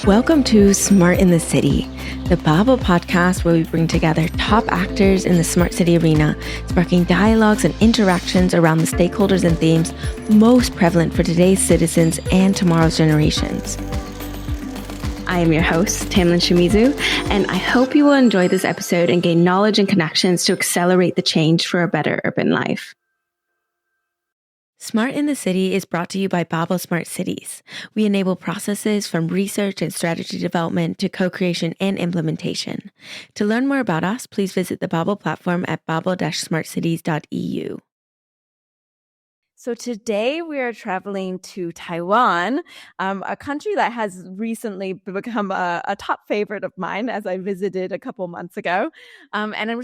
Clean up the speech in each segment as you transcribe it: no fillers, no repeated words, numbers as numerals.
Welcome to Smart in the City, the Bible podcast where we bring together top actors in the smart city arena, sparking dialogues and interactions around the stakeholders and themes most prevalent for today's citizens and tomorrow's generations. I am your host, Yunlin Shimizu, and I hope you will enjoy this episode and gain knowledge and connections to accelerate the change for a better urban life. Smart in the City is brought to you by Babel Smart Cities. We enable processes from research and strategy development to co-creation and implementation. To learn more about us, please visit the Babel platform at babel-smartcities.eu. So today we are traveling to Taiwan, a country that has recently become a top favorite of mine as I visited a couple months ago. And I'm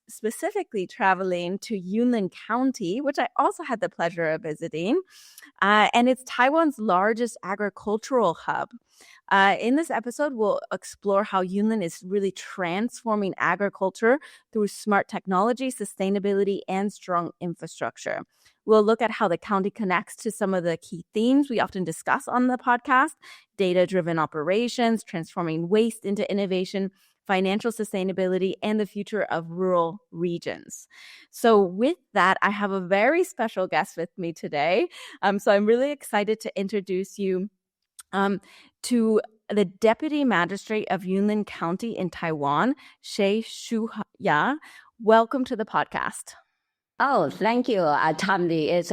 specifically traveling to Yunlin County, which I also had the pleasure of visiting. And it's Taiwan's largest agricultural hub. In this episode, we'll explore how Yunlin is really transforming agriculture through smart technology, sustainability, and strong infrastructure. We'll look at how the county connects to some of the key themes we often discuss on the podcast: data-driven operations, transforming waste into innovation, financial sustainability, and the future of rural regions. So with that, I have a very special guest with me today. So I'm really excited to introduce you to the Deputy Magistrate of Yunlin County in Taiwan, Shay Shu-ya. Welcome to the podcast. Oh, thank you, Tammy. It's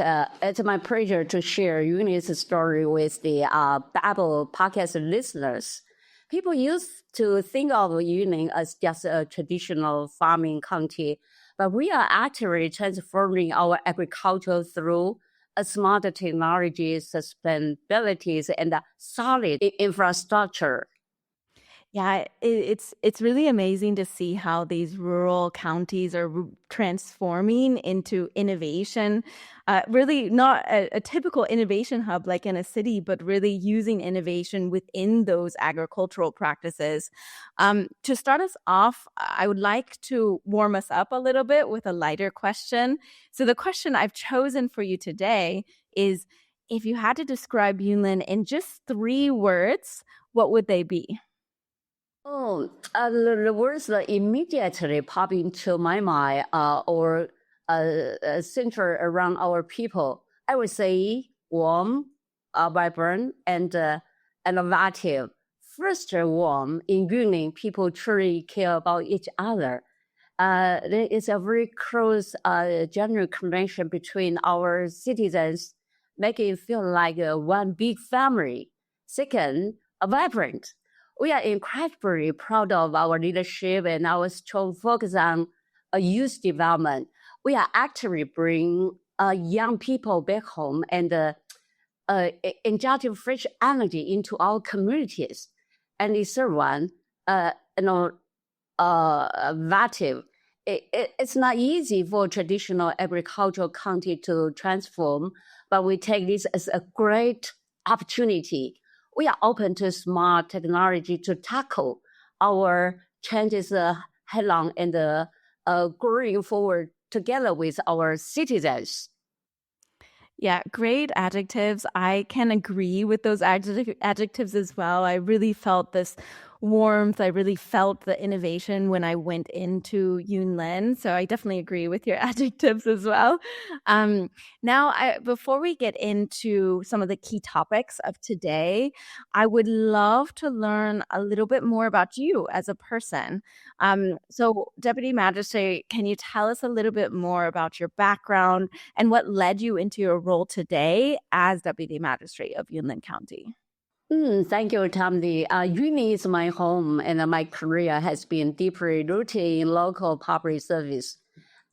my pleasure to share Yunlin's story with the Babel podcast listeners. People used to think of Yunlin as just a traditional farming county, but we are actually transforming our agriculture through a smarter technology, sustainability, and a solid infrastructure. Yeah, it's really amazing to see how these rural counties are transforming into innovation. Really not a typical innovation hub like in a city, but really using innovation within those agricultural practices. To start us off, I would like to warm us up a little bit with a lighter question. So the question I've chosen for you today is, if you had to describe Yunlin in just 3 words, what would they be? Oh, the words that immediately pop into my mind or center around our people. I would say warm, vibrant, and innovative. First, warm. In Yunlin, people truly care about each other. There is a very close general connection between our citizens, making it feel like one big family. Second, vibrant. We are incredibly proud of our leadership and our strong focus on youth development. We are actually bringing young people back home and injecting fresh energy into our communities. And the third one, innovative. It's not easy for traditional agricultural county to transform, but we take this as a great opportunity. We are open to smart technology to tackle our changes head-on and going forward together with our citizens. Yeah, great adjectives. I can agree with those adjectives as well. I really felt this warmth. I really felt the innovation when I went into Yunlin. So I definitely agree with your adjectives as well. Now, before we get into some of the key topics of today, I would love to learn a little bit more about you as a person. So Deputy Magistrate, can you tell us a little bit more about your background and what led you into your role today as Deputy Magistrate of Yunlin County? Thank you, Tammy. Yunlin is my home, and my career has been deeply rooted in local public service.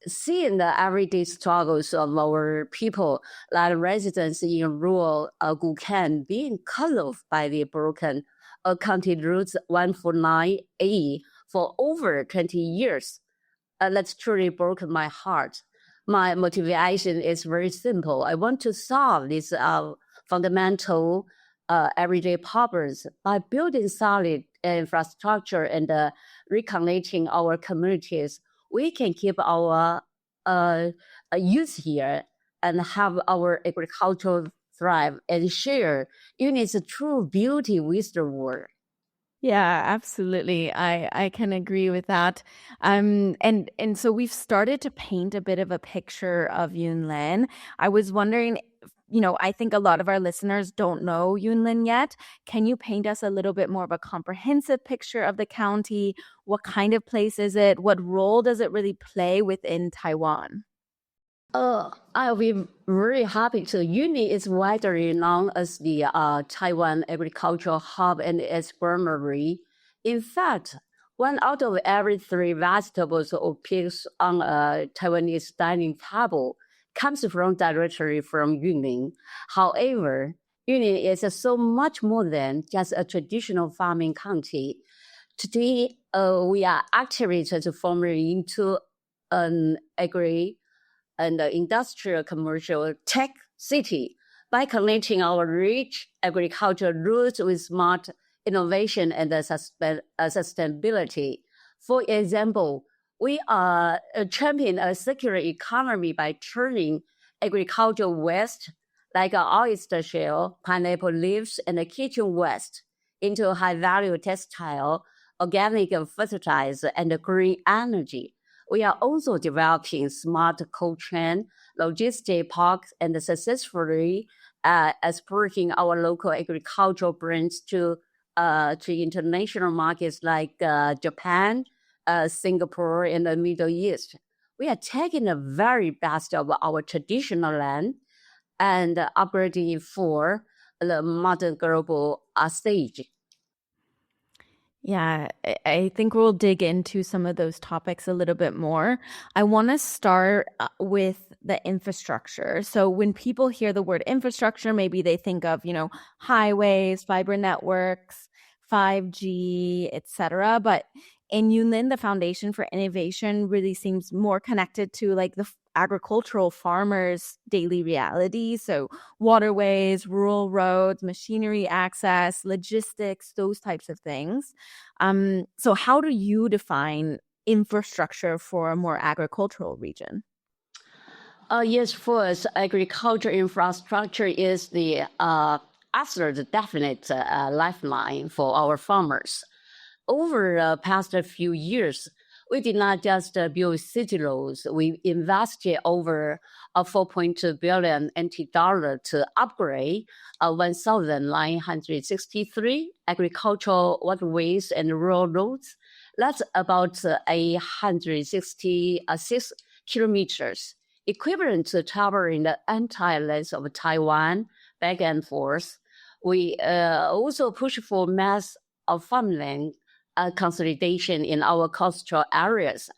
Seeing the everyday struggles of our people, like residents in rural Gukan, being cut off by the broken County Route 149A for over 20 years, that's truly broken my heart. My motivation is very simple. I want to solve these fundamental everyday problems by building solid infrastructure and reconnecting our communities. We can keep our youth here and have our agriculture thrive and share Yunlin's true beauty with the world. Yeah, absolutely. I can agree with that. And so we've started to paint a bit of a picture of Yunlin. I was wondering, I think a lot of our listeners don't know Yunlin yet. Can you paint us a little bit more of a comprehensive picture of the county? What kind of place is it? What role does it really play within Taiwan? I'll be very happy to. Yunlin is widely known as the Taiwan agricultural hub and exportery. In fact, one out of every three vegetables or pigs on a Taiwanese dining table comes directly from Yunlin. However, Yunlin is so much more than just a traditional farming county. Today, we are actively transforming into an and the industrial commercial tech city by connecting our rich agricultural roots with smart innovation and sustainability. For example, we are championing a circular economy by turning agricultural waste like oyster shell, pineapple leaves, and kitchen waste into high-value textile, organic fertilizer, and green energy. We are also developing smart cold chain, logistic parks, and successfully exporting our local agricultural brands to international markets like Japan, Singapore, and the Middle East. We are taking the very best of our traditional land and upgrading it for the modern global stage. Yeah, I think we'll dig into some of those topics a little bit more. I want to start with the infrastructure. So when people hear the word infrastructure, maybe they think of, highways, fiber networks, 5G, etc. But in Yunlin, the foundation for innovation really seems more connected to like the agricultural farmers' daily reality. So waterways, rural roads, machinery access, logistics, those types of things. So how do you define infrastructure for a more agricultural region? Yes, for us, agriculture infrastructure is the absolute definite lifeline for our farmers. Over the past few years, we did not just build city roads. We invested over 4.2 billion NT dollar to upgrade 1,963 agricultural waterways and rural roads. That's about 866 kilometers, equivalent to covering the entire length of Taiwan back and forth. We also push for mass of farmland consolidation in our coastal areas,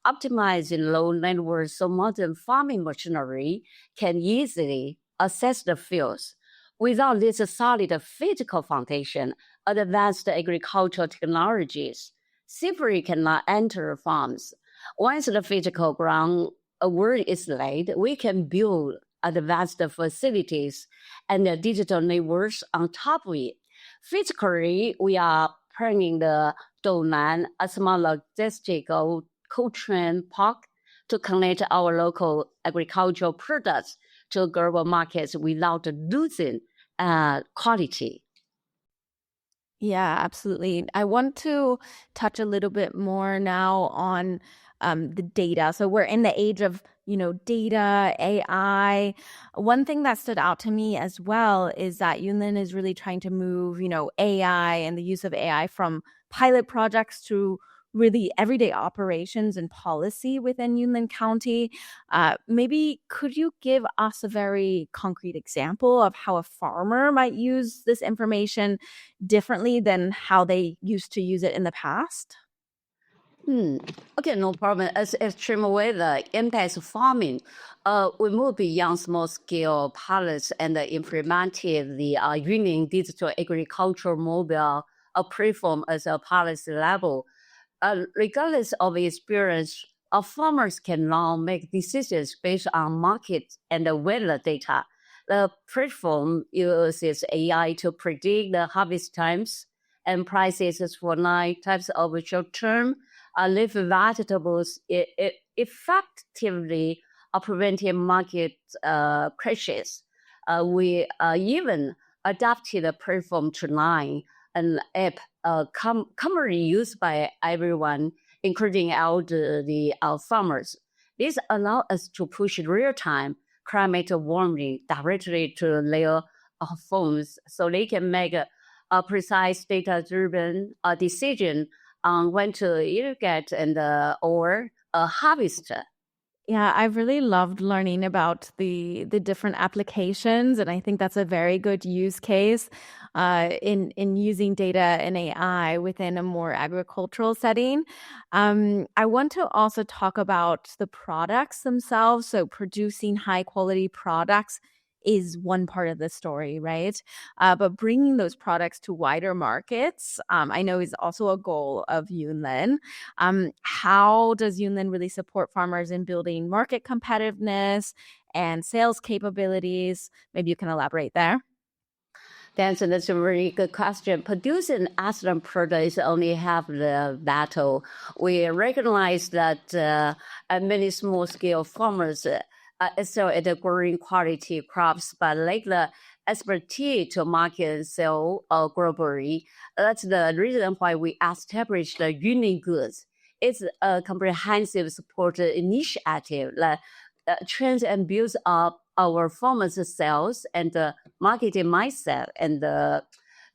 optimizing low net worth so modern farming machinery can easily access the fields. Without this solid physical foundation, advanced agricultural technologies simply cannot enter farms. Once the physical ground work is laid, we can build advanced facilities and digital networks on top of it. Physically, we are planning the Dounan, a small logistical cold chain park to connect our local agricultural products to global markets without losing quality. Yeah, absolutely. I want to touch a little bit more now on the data. So we're in the age of, data, AI. One thing that stood out to me as well is that Yunlin is really trying to move, AI and the use of AI from pilot projects to really everyday operations and policy within Yunlin County. Maybe could you give us a very concrete example of how a farmer might use this information differently than how they used to use it in the past? Okay, no problem. As extreme weather impacts farming, we move beyond small-scale pilots and implemented the Yunlin Digital Agricultural Mobile platform as a policy level. Regardless of experience, farmers can now make decisions based on market and weather data. The platform uses AI to predict the harvest times and prices for 9 types of short-term leaf vegetables, effectively preventing market crashes. We even adapted the platform to Line, an app commonly used by everyone, including all the farmers. This allows us to push real-time climate warming directly to their phones, so they can make a precise data-driven decision on when to irrigate and or harvest. Yeah, I've really loved learning about the different applications, and I think that's a very good use case in using data and AI within a more agricultural setting. I want to also talk about the products themselves. So producing high quality products is one part of the story, right? But bringing those products to wider markets, I know is also a goal of Yunlin. How does Yunlin really support farmers in building market competitiveness and sales capabilities? Maybe you can elaborate there. That's a very good question. Producing excellent products only half the battle. We recognize that many small-scale farmers excel at growing quality crops, but lack the expertise to market and sell globally. That's the reason why we established the Yunlin Goods. It's a comprehensive support initiative that trains and builds up our farmers' sales and marketing mindset and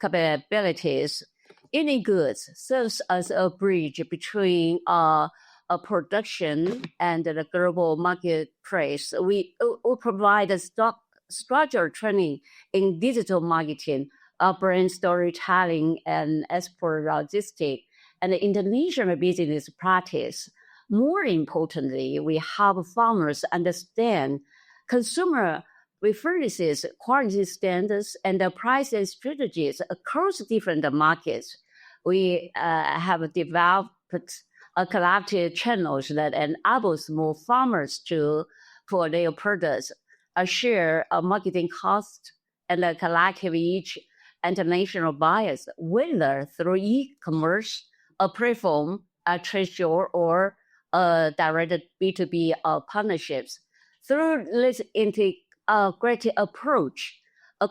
capabilities. Yunlin Goods serves as a bridge between a production and the global marketplace. We provide a structured training in digital marketing, brand storytelling, and export logistics, and international business practice. More importantly, we help farmers understand consumer preferences, quality standards, and the pricing strategies across different markets. We have developed collective channels that enable small farmers to, for their products, share marketing costs and collective each international buyers, whether through e-commerce, a platform, a trade show, or direct B2B partnerships. Through this integrated approach,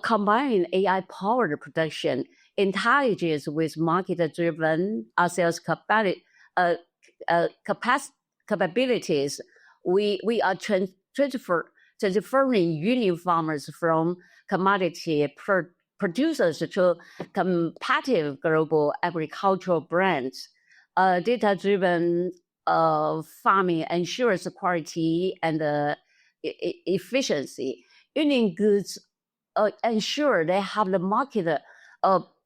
combining AI-powered production intelligence with market-driven sales capabilities, we are transferring Yunlin farmers from commodity producers to competitive global agricultural brands. Data-driven farming ensures quality and efficiency. Yunlin Goods ensure they have the market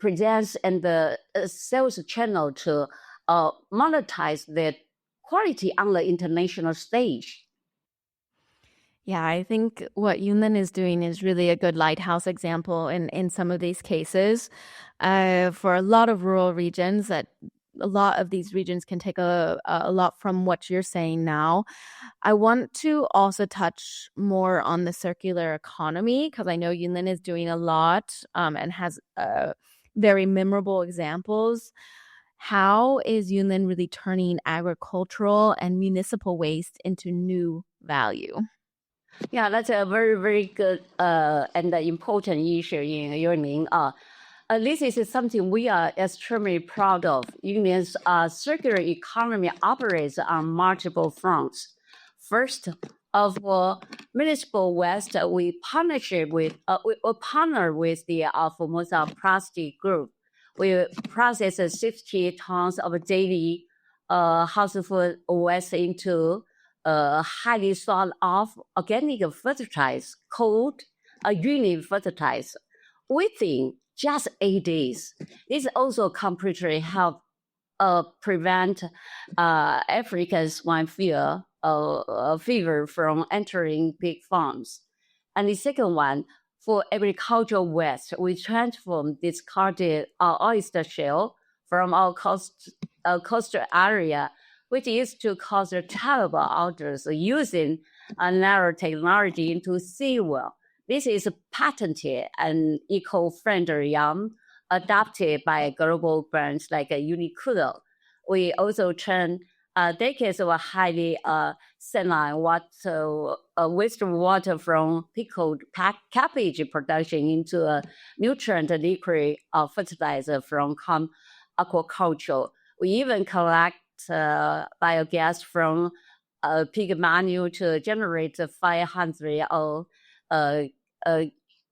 presence and the sales channel to monetize their quality on the international stage. Yeah, I think what Yunlin is doing is really a good lighthouse example in some of these cases. For a lot of rural regions, that a lot of these regions can take a lot from what you're saying now. I want to also touch more on the circular economy because I know Yunlin is doing a lot and has very memorable examples. How is Yunlin really turning agricultural and municipal waste into new value? Yeah, that's a very, very good and important issue in Yunlin. This is something we are extremely proud of. Yunlin's circular economy operates on multiple fronts. First, for municipal waste, we partner with the Formosa Plastic Group. We process 60 tons of daily household waste into highly sought-after organic fertilizer called Yunlin fertilizer within just 8 days. This also completely helps prevent African swine fever from entering pig farms. And the second one, for agricultural waste, we transform discarded oyster shell from our coastal area, which used to cause terrible odors, using nanotechnology into seaweed. This is patented and eco-friendly yarn adopted by global brands like Uniqlo. We also turn decades of highly saline wastewater from pickled cabbage production into a nutrient liquid fertilizer from aquaculture. We even collect biogas from pig manure to generate 500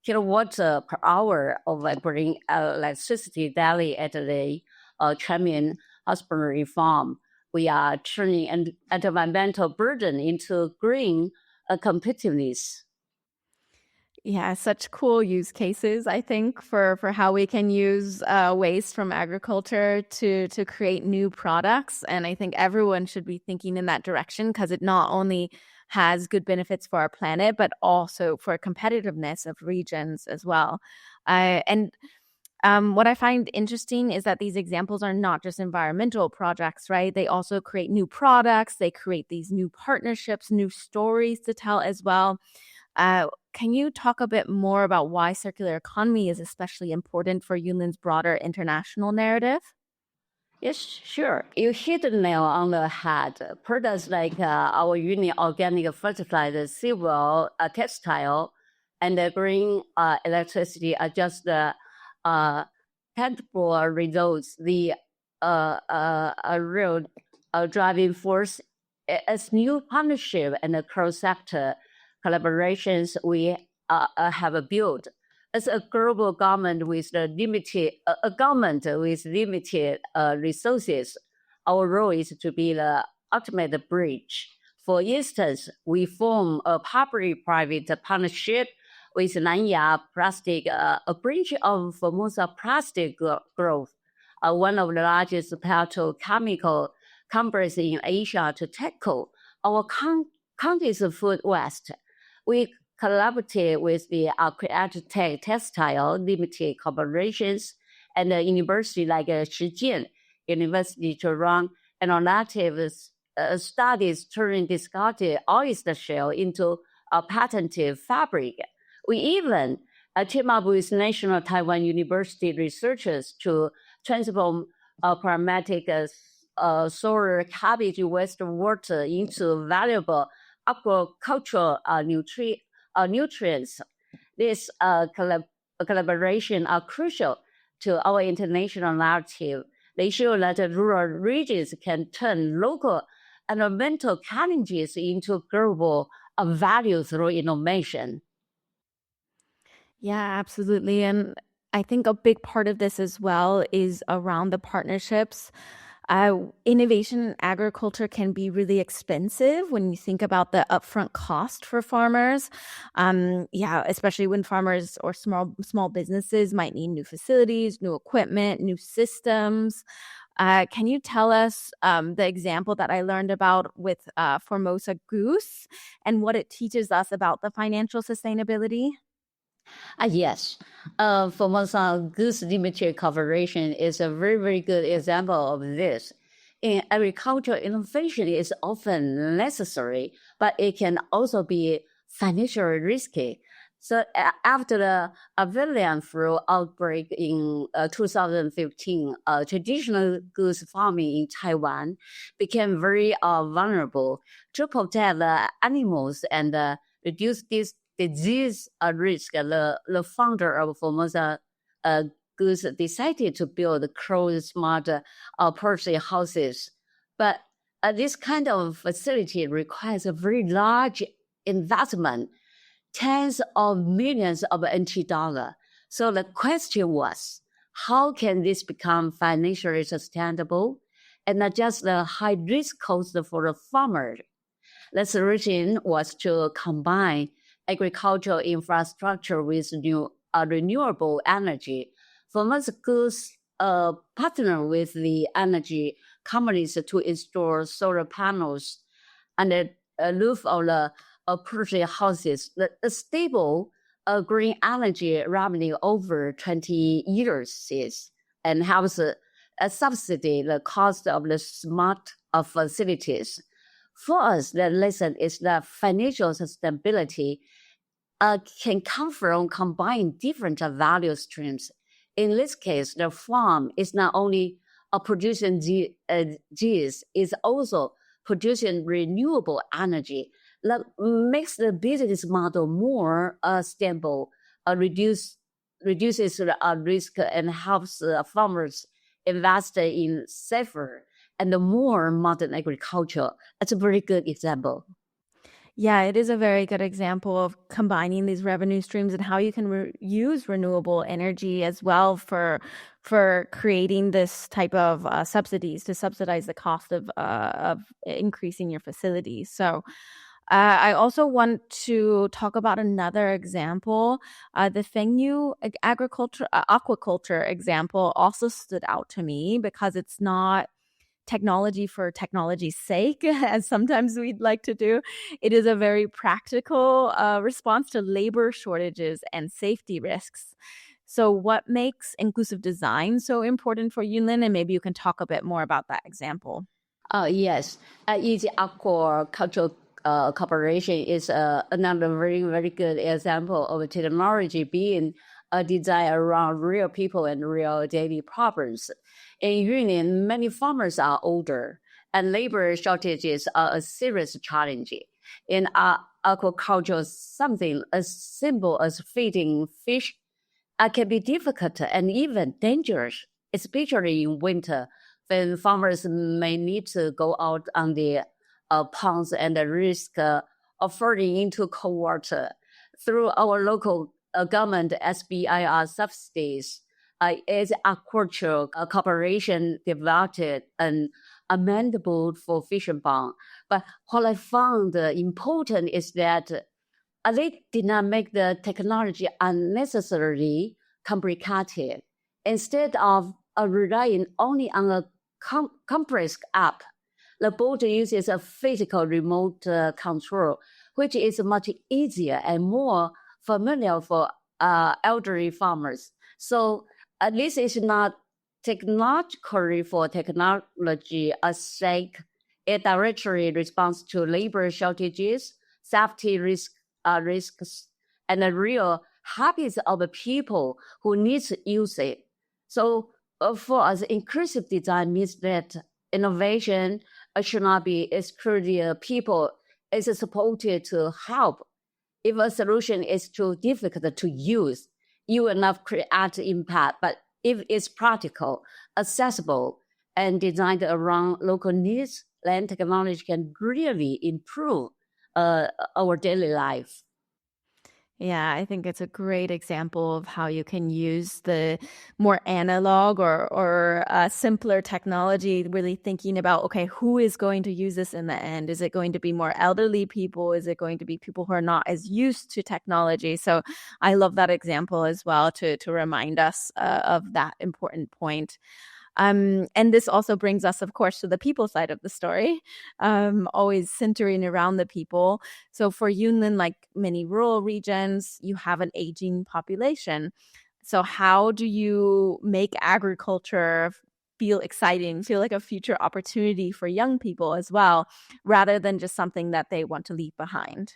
kilowatt per hour of green electricity daily at the Chamian husbandry farm. We are turning an environmental burden into green competitiveness. Yeah, such cool use cases, I think, for how we can use waste from agriculture to create new products. And I think everyone should be thinking in that direction because it not only has good benefits for our planet, but also for competitiveness of regions as well. What I find interesting is that these examples are not just environmental projects, right? They also create new products. They create these new partnerships, new stories to tell as well. Can you talk a bit more about why circular economy is especially important for Yunlin's broader international narrative? Yes, sure. You hit the nail on the head. Products like our Yunlin organic fertilizer, civil, textile, and green electricity are just tangible results. The real driving force as new partnership and cross-sector collaborations we have built. As a global government with limited resources, our role is to be the ultimate bridge. For instance, we form a public-private partnership with Nanya Plastic, a branch of Formosa Plastic Growth, one of the largest petrochemical companies in Asia, to tackle our country's food waste. We collaborated with the Agri-Tech Textile Limited Corporations and the university like Shijian University to run innovative studies turning discarded oyster shell into a patented fabric. We even team up with National Taiwan University researchers to transform aromatic solar cabbage wastewater into valuable agricultural nutrients. This collaboration are crucial to our international narrative. They show that rural regions can turn local environmental challenges into global value through innovation. Yeah, absolutely. And I think a big part of this as well is around the partnerships. Innovation in agriculture can be really expensive when you think about the upfront cost for farmers. Especially when farmers or small businesses might need new facilities, new equipment, new systems. Can you tell us the example that I learned about with Formosa Goose and what it teaches us about the financial sustainability? Yes. Formosa Goose Limited Corporation is a very, very good example of this. In agriculture, innovation is often necessary, but it can also be financially risky. So after the avian flu outbreak in 2015, traditional goose farming in Taiwan became very vulnerable. To protect the animals and reduce this disease risk, the founder of Formosa Goose decided to build crowd-smart poultry houses. But this kind of facility requires a very large investment, tens of millions of NT dollars. So the question was, how can this become financially sustainable and not just the high risk cost for the farmer? The solution was to combine agricultural infrastructure with renewable energy. Formosa Goose partnered with the energy companies to install solar panels and the roof of the poultry houses. The stable green energy revenue over 20 years and helps subsidy the cost of the smart facilities. For us, the lesson is that financial sustainability can come from combining different value streams. In this case, the farm is not only producing cheese, it's also producing renewable energy that makes the business model more stable, reduces the risk, and helps farmers invest in safer and more modern agriculture. It's a very good example. Yeah, it is a very good example of combining these revenue streams and how you can use renewable energy as well for creating this type of subsidies to subsidize the cost of increasing your facilities. So I also want to talk about another example. The Fengyu aquaculture example also stood out to me because it's not technology for technology's sake, as sometimes we'd like to do. It is a very practical response to labor shortages and safety risks. So what makes inclusive design so important for Yunlin? And maybe you can talk a bit more about that example. Yes, Easy Aquaculture Corporation is another very, very good example of technology being designed around real people and real daily problems. In Yunlin, many farmers are older, and labor shortages are a serious challenge. In aquaculture, something as simple as feeding fish can be difficult and even dangerous, especially in winter when farmers may need to go out on the ponds and risk of falling into cold water. Through our local government SBIR subsidies, as Aquaculture Corporation developed an amendable for fishing bond. But what I found important is that they did not make the technology unnecessarily complicated. Instead of relying only on a compressed app, the boat uses a physical remote control, which is much easier and more familiar for elderly farmers. So this is not technologically for technology sake. It directly responds to labor shortages, safety risks, and the real habits of the people who need to use it. So for us, inclusive design means that innovation should not be excluded. People is supported to help. If a solution is too difficult to use, you will not create impact. But if it's practical, accessible, and designed around local needs, then technology can really improve our daily life. Yeah, I think it's a great example of how you can use the more analog or simpler technology, really thinking about, okay, who is going to use this in the end? Is it going to be more elderly people? Is it going to be people who are not as used to technology? So I love that example as well to remind us of that important point. And this also brings us, of course, to the people side of the story, always centering around the people. So for Yunlin, like many rural regions, you have an aging population. So how do you make agriculture feel exciting, feel like a future opportunity for young people as well, rather than just something that they want to leave behind?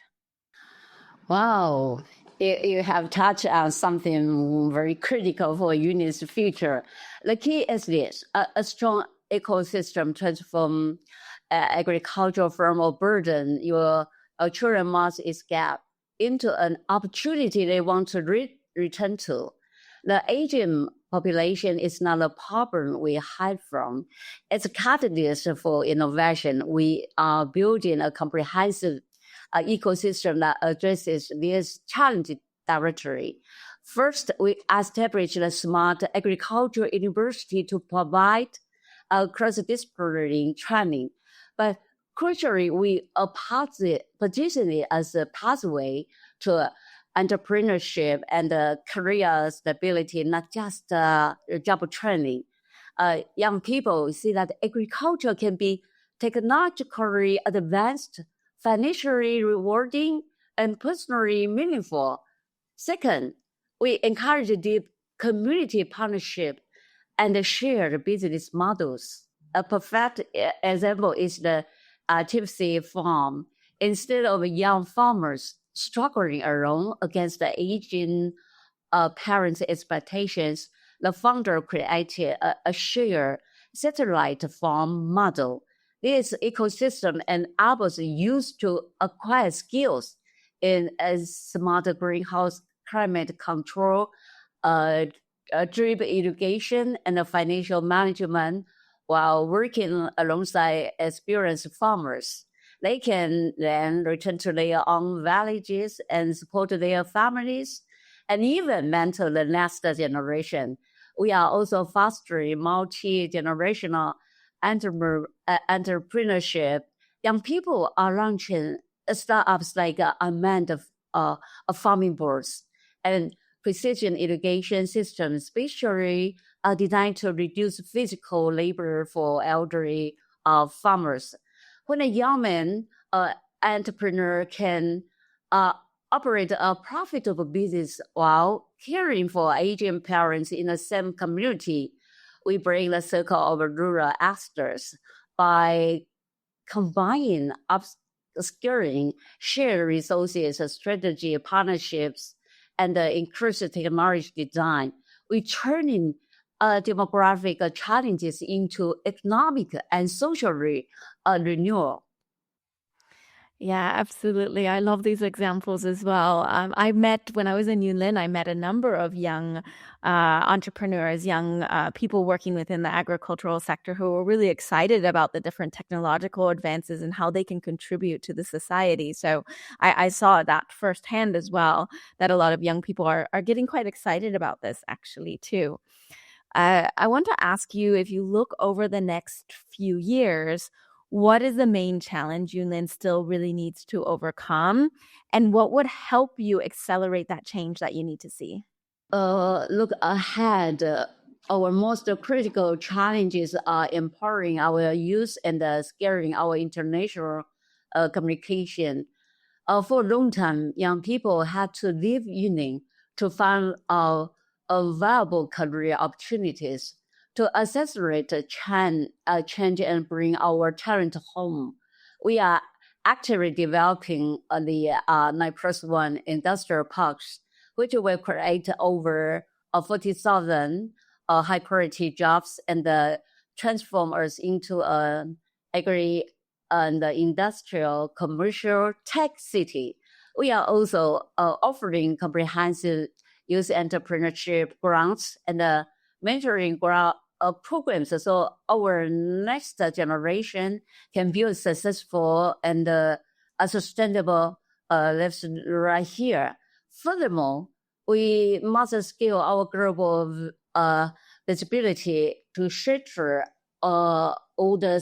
Wow, you have touched on something very critical for Yunlin's future. The key is this: a strong ecosystem transform agriculture from a burden your children must escape into an opportunity they want to return to. The aging population is not a problem we hide from. It's a catalyst for innovation. We are building a comprehensive ecosystem that addresses this challenge directly. First, we established a smart agriculture university to provide cross-disciplinary training. But crucially, we position it as a pathway to entrepreneurship and career stability, not just job training. Young people see that agriculture can be technologically advanced, financially rewarding, and personally meaningful. Second, we encourage deep community partnership and shared business models. A perfect example is the Tipsy Farm. Instead of young farmers struggling alone against the aging parents' expectations, the founder created a shared satellite farm model. This ecosystem enables youth to acquire skills in a smart greenhouse, climate control, drip irrigation and financial management while working alongside experienced farmers. They can then return to their own villages and support their families and even mentor the next generation. We are also fostering multi-generational entrepreneurship. Young people are launching startups like unmanned farming boards and precision irrigation systems, especially designed to reduce physical labor for elderly farmers. When a young man entrepreneur can operate a profitable business while caring for aging parents in the same community, we break the circle of rural actors by combining upskilling, shared resources, strategy, partnerships, and inclusive technology design. We turning demographic challenges into economic and social renewal. Yeah, absolutely. I love these examples as well. When I was in Yunlin, I met a number of young entrepreneurs, young people working within the agricultural sector who were really excited about the different technological advances and how they can contribute to the society. So I saw that firsthand as well, that a lot of young people are getting quite excited about this actually too. I want to ask you, if you look over the next few years, what is the main challenge Yunlin still really needs to overcome? And what would help you accelerate that change that you need to see? Look ahead. Our most critical challenges are empowering our youth and scaling our international communication. For a long time, young people had to leave Yunlin to find viable career opportunities. To accelerate change and bring our talent home, we are actively developing the 9+1 industrial parks, which will create over 40,000 high-quality jobs and transform us into an Agri-Industrial-Commercial Tech City. We are also offering comprehensive youth entrepreneurship grants and mentoring programs so our next generation can build successful and sustainable lives right here. Furthermore, we must scale our global visibility to shatter older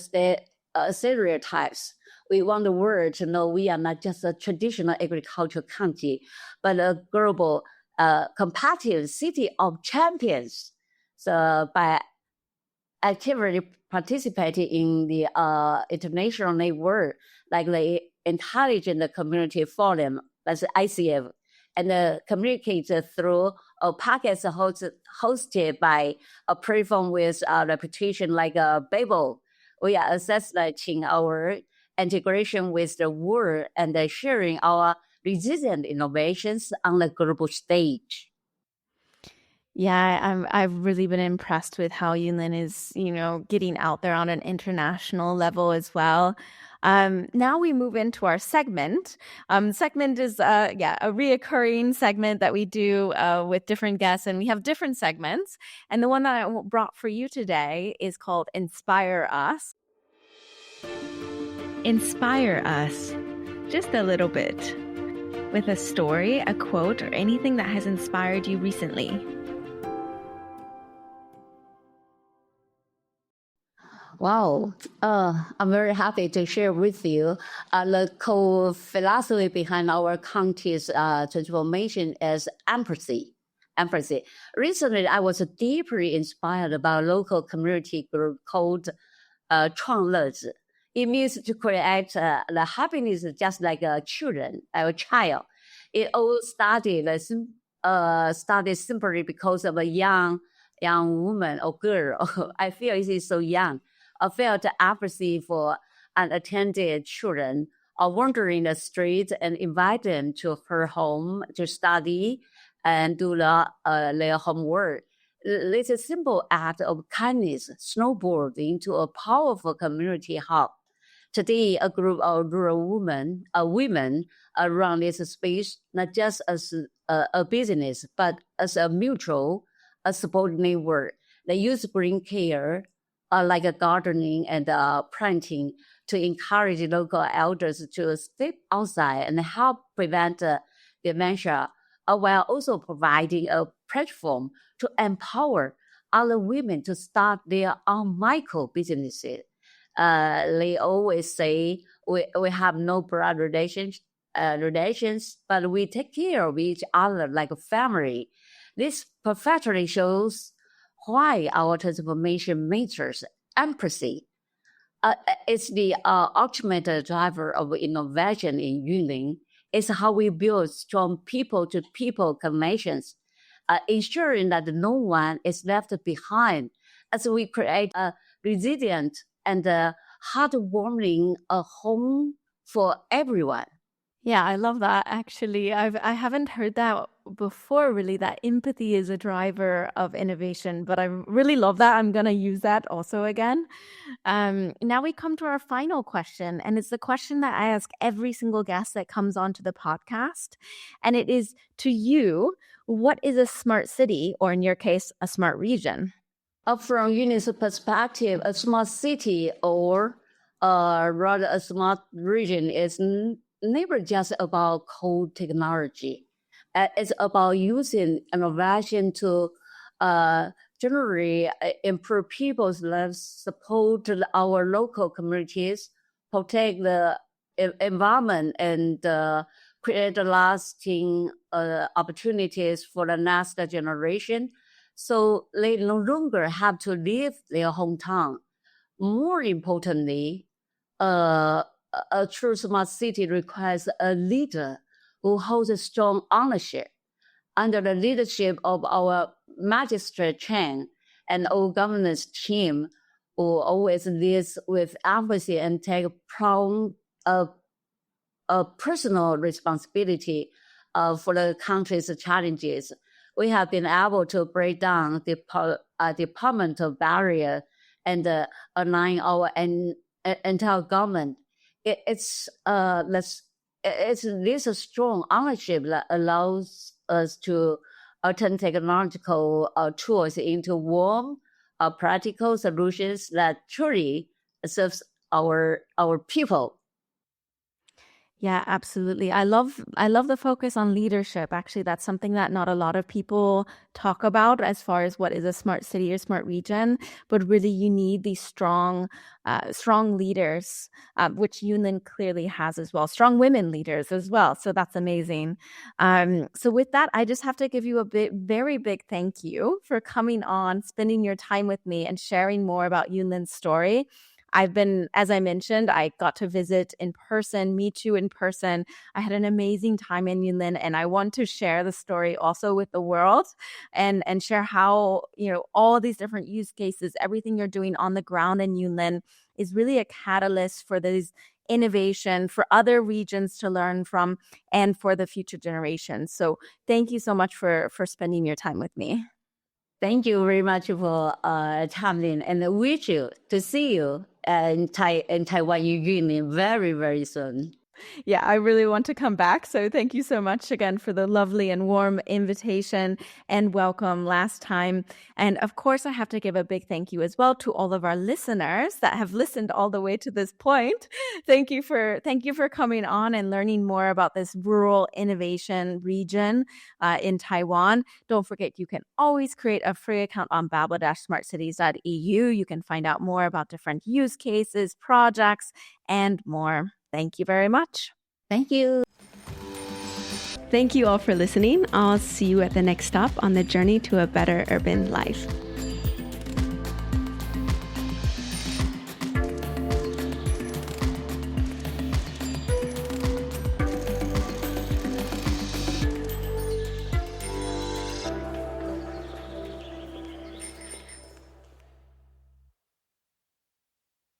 stereotypes. We want the world to know we are not just a traditional agricultural county, but a global competitive city of champions. So by actively participating in the international network, like the Intelligent Community Forum, that's ICF, and communicate through a podcast hosted by a platform with a reputation like Babel. We are accelerating our integration with the world and sharing our resilient innovations on the global stage. Yeah, I've really been impressed with how Yunlin is, getting out there on an international level as well. Now we move into our segment. Segment is a reoccurring segment that we do with different guests, and we have different segments. And the one that I brought for you today is called Inspire Us. Inspire us, just a little bit, with a story, a quote, or anything that has inspired you recently. Wow, I'm very happy to share with you the core philosophy behind our county's transformation as empathy. Empathy. Recently, I was deeply inspired by a local community group called 创乐子. It means to create the happiness just like a child. It all started simply because of a young woman or girl. I feel it is so young. I felt apathy for unattended children, wandering the streets and invite them to her home to study and do their homework. This simple act of kindness snowballed into a powerful community hub. Today, a group of rural women run this space not just as a business, but as a mutual subordinate work. They use green care, like gardening and planting, to encourage local elders to step outside and help prevent dementia, while also providing a platform to empower other women to start their own micro businesses. They always say we have no blood relations, but we take care of each other like a family. This perfectly shows why our transformation matters. Empathy is the ultimate driver of innovation in Yunlin. It's how we build strong people-to-people connections, ensuring that no one is left behind as we create a resilient and heartwarming home for everyone. Yeah, I love that. Actually, I haven't heard that before, really, that empathy is a driver of innovation, but I really love that. I'm going to use that also again. Now we come to our final question, and it's the question that I ask every single guest that comes onto the podcast. And it is, to you, what is a smart city, or in your case, a smart region? From Yunlin's perspective, a smart city, or rather a smart region, is never just about cold technology. It's about using innovation to generally improve people's lives, support our local communities, protect the environment, and create lasting opportunities for the next generation, so they no longer have to leave their hometown. More importantly, a true smart city requires a leader who holds a strong ownership. Under the leadership of our magistrate Chen and our governance team, who always leads with empathy and take a personal responsibility for the country's challenges, we have been able to break down the departmental barrier and align our entire government. It's this strong ownership that allows us to turn technological tools into warm, practical solutions that truly serves our people. Yeah, absolutely. I love the focus on leadership. Actually, that's something that not a lot of people talk about as far as what is a smart city or smart region. But really, you need these strong leaders, which Yunlin clearly has as well. Strong women leaders as well. So that's amazing. So with that, I just have to give you a very big thank you for coming on, spending your time with me, and sharing more about Yunlin's story. As I mentioned, I got to visit in person, meet you in person. I had an amazing time in Yunlin, and I want to share the story also with the world and share how, all these different use cases, everything you're doing on the ground in Yunlin is really a catalyst for these innovation for other regions to learn from and for the future generations. So thank you so much for spending your time with me. Thank you very much for coming, and I wish you to see you in Taiwan, Yunlin very, very soon. Yeah, I really want to come back. So thank you so much again for the lovely and warm invitation and welcome last time. And of course, I have to give a big thank you as well to all of our listeners that have listened all the way to this point. Thank you for coming on and learning more about this rural innovation region in Taiwan. Don't forget, you can always create a free account on babel-smartcities.eu. You can find out more about different use cases, projects, and more. Thank you very much. Thank you. Thank you all for listening. I'll see you at the next stop on the journey to a better urban life.